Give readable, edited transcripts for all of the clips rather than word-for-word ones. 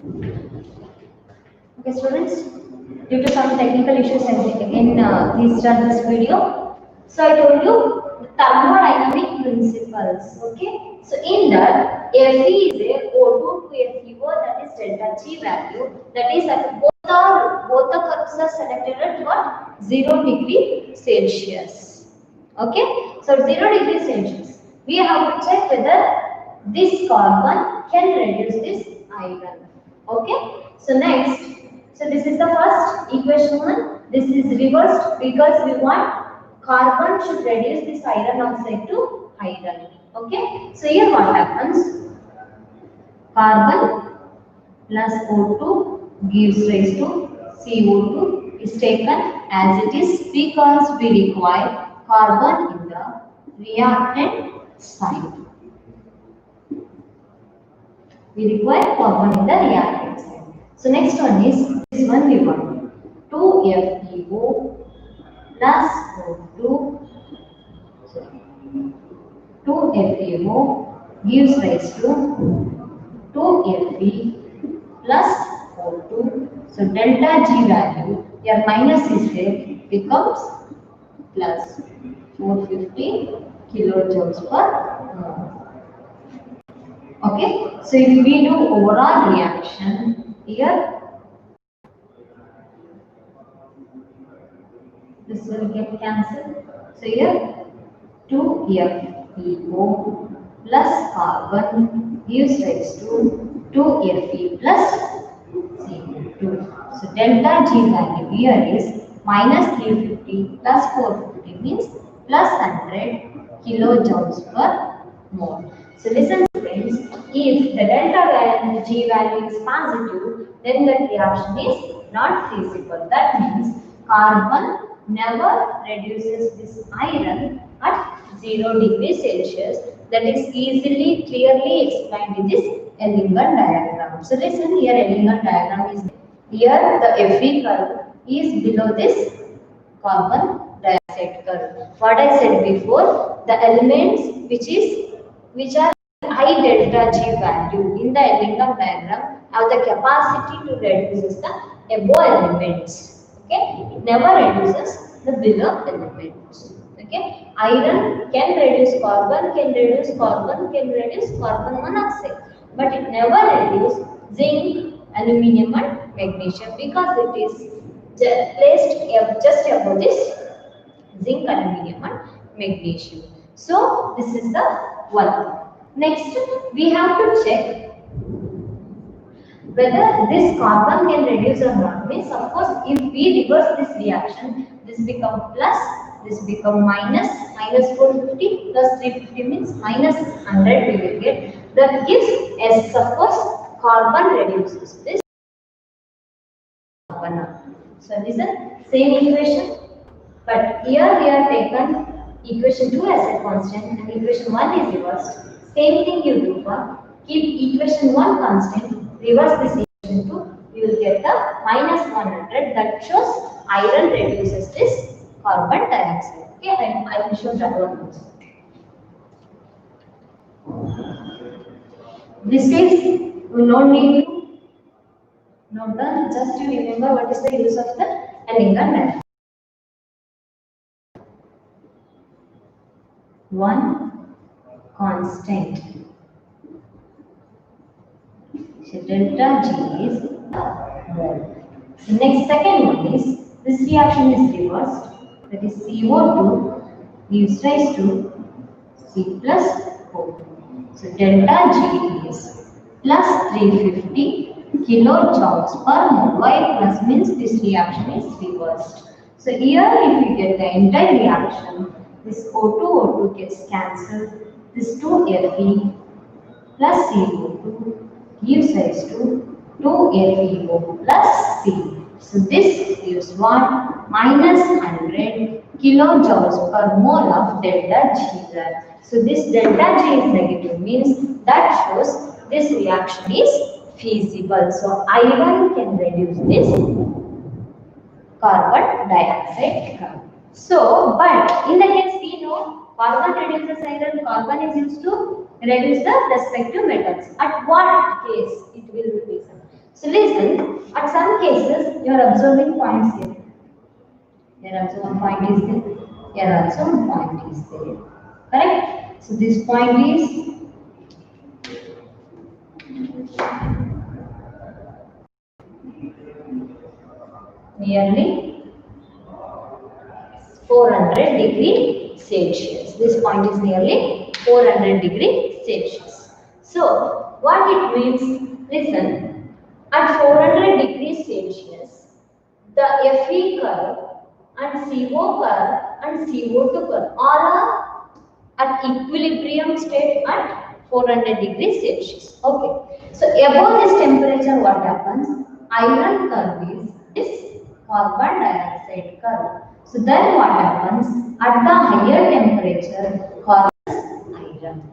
Okay, students, due to some technical issues again, please start this video. So I told you the thermodynamic principles. Okay, so in that Fe is a O2 to FeO, that is delta G value. That is at both the curves are selected at what 0 degree Celsius. Okay, so 0 degree Celsius. We have to check whether this carbon can reduce this iron. Okay, so next, so this is the first equation one. This is reversed because we want carbon should reduce this iron oxide to iron. Okay, so here what happens? Carbon plus O2 gives rise to CO2 is taken as it is because we require carbon in the reactant side. We require carbon in the reactant side. So next one is this one we want 2FeO plus O2. 2FeO gives rise to 2Fe plus O2. So delta G value, your minus is there, becomes plus 450 kilojoules per mole. Okay, so if we do overall reaction here, this will get cancelled. So here 2FeO plus carbon gives rise to 2Fe plus CO2. So delta G value here is minus 350 plus 450 means plus 100 kilojoules per mole. So listen friends, if the delta G value is positive, then the reaction is not feasible. That means carbon never reduces this iron at 0 degree Celsius. That is easily, clearly explained in this Ellinger diagram. So listen here, Ellinger diagram is here the Fe curve is below this carbon dioxide curve. What I said before, the elements which are high delta G value in the Ellinger diagram have the capacity to reduce the above elements. Okay, it never reduces the below elements. Okay, iron can reduce carbon, carbon monoxide, but it never reduces zinc, aluminium, and magnesium because it is placed just above this zinc, aluminium, and magnesium. So this is the one. Next, we have to check whether this carbon can reduce or not. Means of course, if we reverse this reaction, this become plus, this become minus, minus 450 plus 350 means minus 100 we will get. That gives S. Of course, carbon reduces this carbon. So this is same equation, but here we have taken equation 2 as a constant and equation 1 is reversed. Same thing you do for keep equation 1 constant, reverse this equation 2, you will get the minus 100. That shows iron reduces this carbon dioxide. Okay, I will show that one also. This is no need to note down, just you remember what is the use of the Ellinger diagram. One constant. So delta G is mole. So next second one is this reaction is reversed. That is CO2 gives rise to C plus O2. So delta G is plus 350 kilojoules per mole. Why plus means this reaction is reversed. So here if you get the entire reaction, this O2 gets cancelled. This 2Fe plus CO2 gives rise to 2FeO plus C. So this gives what? Minus 100 kilojoules per mole of delta G. So this delta G is negative means that shows this reaction is feasible. So iron can reduce this carbon dioxide. So, but in the case we know carbon reduces iron, carbon is used to reduce the respective metals. At what case it will be? So listen, at some cases you are observing points here. Here also one point is there. Here also one point is there. Correct? So this point is nearly 400 degree Celsius. This point is nearly 400 degree Celsius. So what it means, listen, at 400 degrees Celsius, the Fe curve and CO curve and CO2 curve all are at equilibrium state at 400 degrees Celsius. Okay. So above this temperature what happens? Iron curve is this carbon dioxide curve. So then what happens? At the higher temperature, carbon is iron.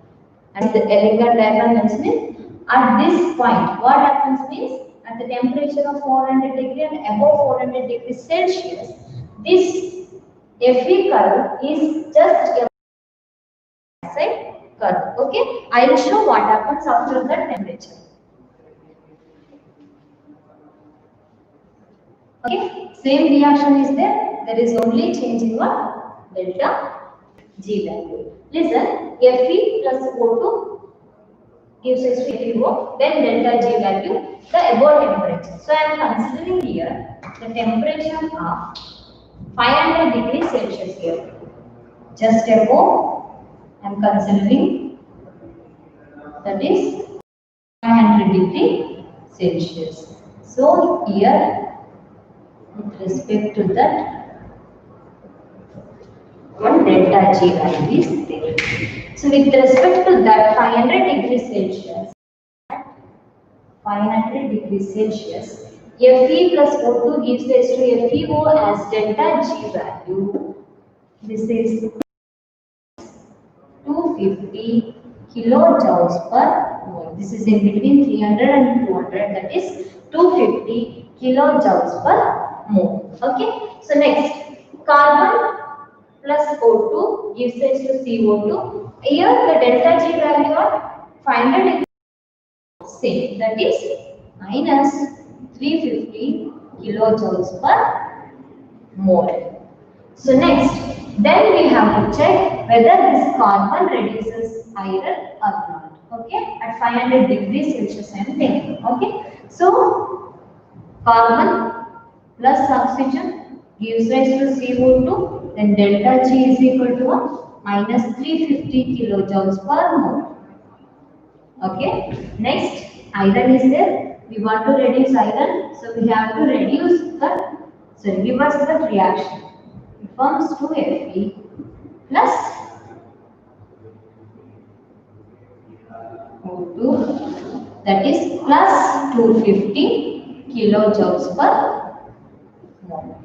And the elegant diagram means at this point, what happens means at the temperature of 400 degree and above 400 degrees Celsius, this Fe curve is just a dioxide curve. Okay, I will show what happens after that temperature. Okay, same reaction is there. There is only change in what? Delta G value. Listen, Fe plus O2 gives us FeO, then delta G value, the above temperature. So I am considering here the temperature of 500 degrees Celsius here. Just above, I am considering that is 500 degree Celsius. So here, with respect to that, one delta G value is there. So with respect to that 500 degrees Celsius, 500 degrees Celsius, Fe plus O2 gives rise to FeO as delta G value. This is 250 kilojoules per mole. This is in between 300 and 200, that is 250 kilojoules per mole. Okay. So next, carbon plus O2 gives rise to CO2. Here the delta G value of 500 same, that is minus 350 kilojoules per mole. So next, then we have to check whether this carbon reduces iron or not. Okay, at 500 degrees Celsius I am taking. Okay, so carbon plus oxygen gives rise to CO2, then delta G is equal to minus 350 kilojoules per mole. Okay, next iron is there. We want to reduce iron, so we have to reduce reverse the reaction. It forms 2Fe plus O2, that is plus 250 kilojoules per mole.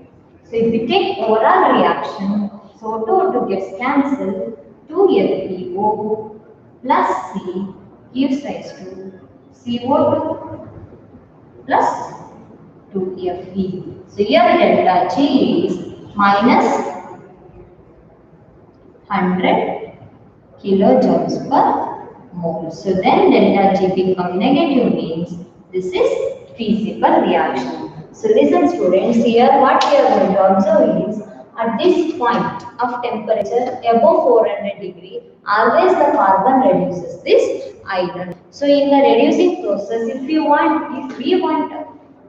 So if we take overall reaction, so O2 gets cancelled, 2FeO plus C gives rise to CO2 plus 2Fe. So here delta G is minus 100 kilojoules per mole. So then delta G become negative, means this is feasible reaction. So listen students, here what we are going to observe is at this point of temperature above 400 degree, always the carbon reduces this iron. So in the reducing process, if we want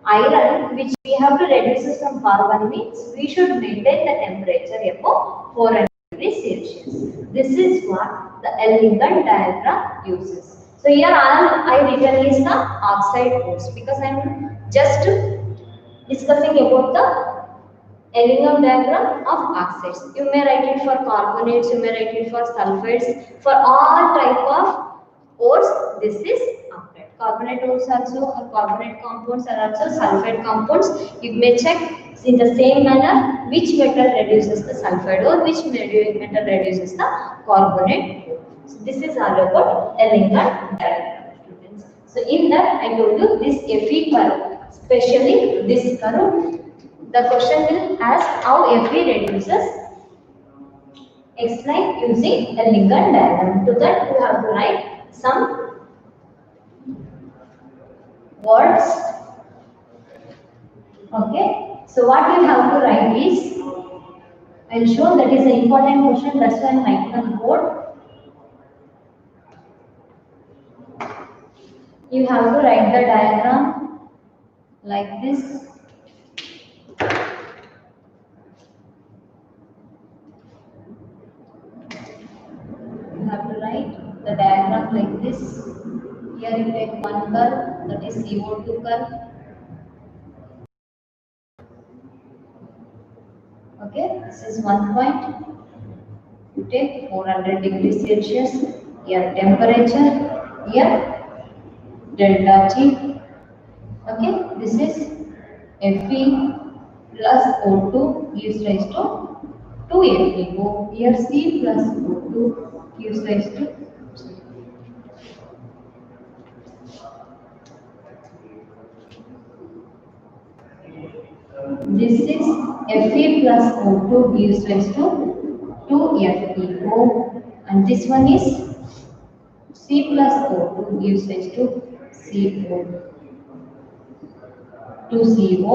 iron which we have to reduce from carbon, means we should maintain the temperature above 400 degrees Celsius. This is what the elegant diagram uses. So here all I written is the oxide ores, because I am just discussing about the elegant diagram of oxides. You may write it for carbonates, you may write it for sulfides. For all type of ores, this is applied. Carbonate ores also, or carbonate compounds are also sulfide compounds. You may check in the same manner which metal reduces the sulfide or which metal reduces the carbonate ore. So this is all about elegant diagram, students. So in that I told you this Fe curve, especially this curve. The question will ask how Fe reduces. Explain using a elegant diagram. To that you have to write some words Okay. So what you have to write is, I'll show that is an important question. That's why I'm writing on the board. You have to write the diagram like this. You have to write the diagram like this. Here you take one curve, that is CO2 curve. Okay, this is one point. You take 400 degrees Celsius. Here temperature. Here delta T. Okay, this is Fe plus O2 gives rise to 2FeO. Here C plus O2 gives rise to this is Fe plus O2 gives rise to 2FeO, and this one is C plus O2 gives rise to CO, 2CO,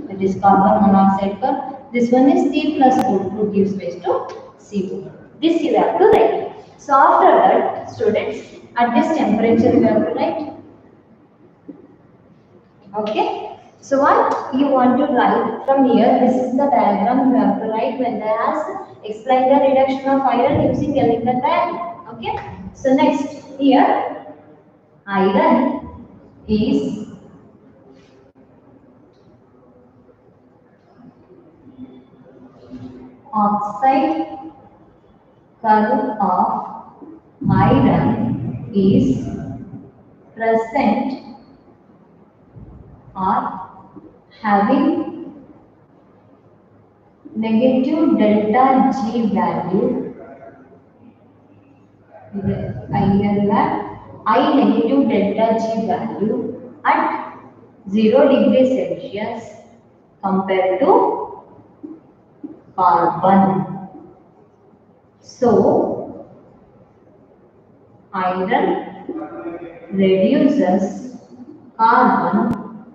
that is carbon monoxide curve. This one is C plus O2 gives rise to CO. This you have to write. So after that, students, at this temperature you have to write. Okay. So what you want to write from here, this is the diagram you have to write when they ask explain the reduction of iron using Ellington diagram. Okay. So next here, iron is oxide curve of iron is present or having negative delta G value. I negative delta G value at 0 degree Celsius compared to carbon. So, iron reduces carbon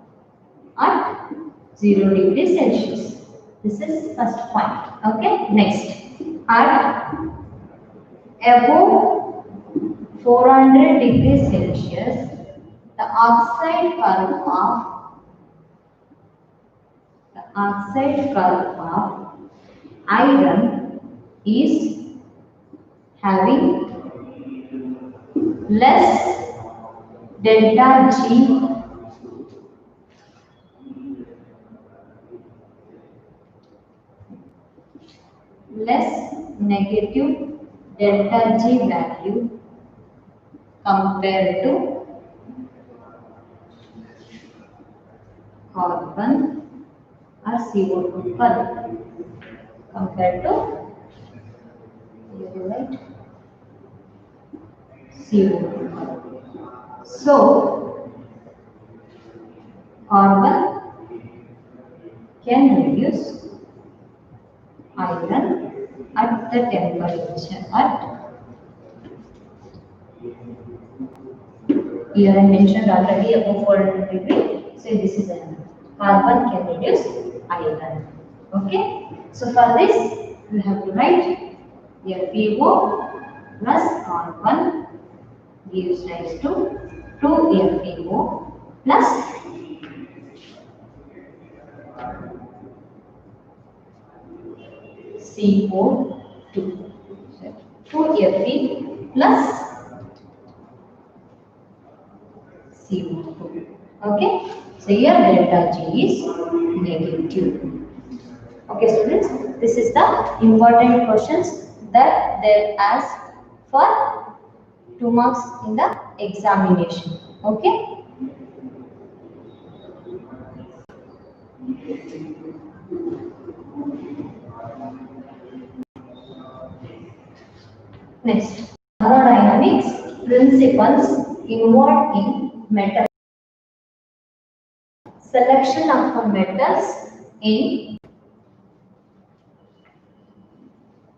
at 0 degree Celsius. This is first point. Okay, next. At above 400 degrees Celsius, the oxide curve of iron is having less delta G less negative delta G value compared to carbon or CO2 curve compared to CO2 curve. So carbon can reduce iron at the temperature at, here I mentioned already above 400 degree. So this is an carbon can reduce iron. Okay. So for this you have to write FeO plus carbon gives rise to 2FeO plus CO2. 2Fe plus CO2. Okay. So here delta G is negative. Okay, students, this is the important questions that they ask for 2 marks in the examination. Okay. Next, thermodynamics principles involved in metal selection of metals in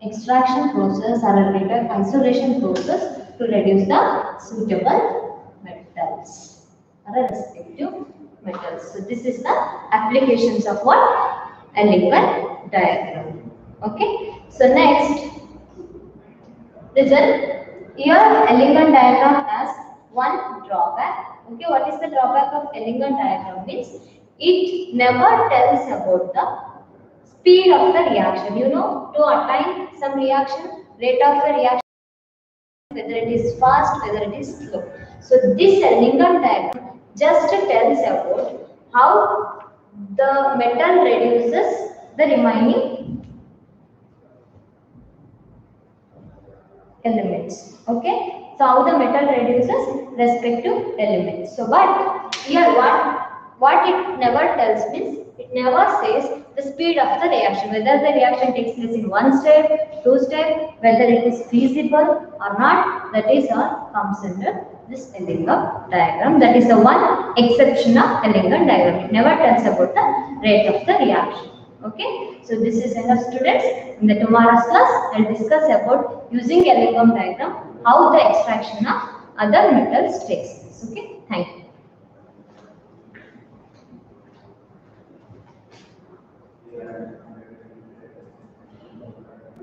extraction process or a isolation process to reduce the suitable metals or respective metals. So this is the applications of what? Elegant diagram. Okay. So next, listen. Here elegant diagram has one drawback. Okay. What is the drawback of elegant diagram? Means it never tells about the speed of the reaction. You know, to attain some reaction, rate of the reaction, whether it is fast, whether it is slow. So this elegant diagram just tells about how the metal reduces the remaining elements. Okay, so how the metal reduces respective elements. So but here what it never tells means it never says the speed of the reaction, whether the reaction takes place in one step, two step, whether it is feasible or not. That is all comes under this elegant diagram. That is the one exception of elegant diagram. It never tells about the rate of the reaction. Okay, so this is enough, students. In the tomorrow's class, I'll discuss about using elegant diagram, how the extraction of other metals takes place. Okay, thank you.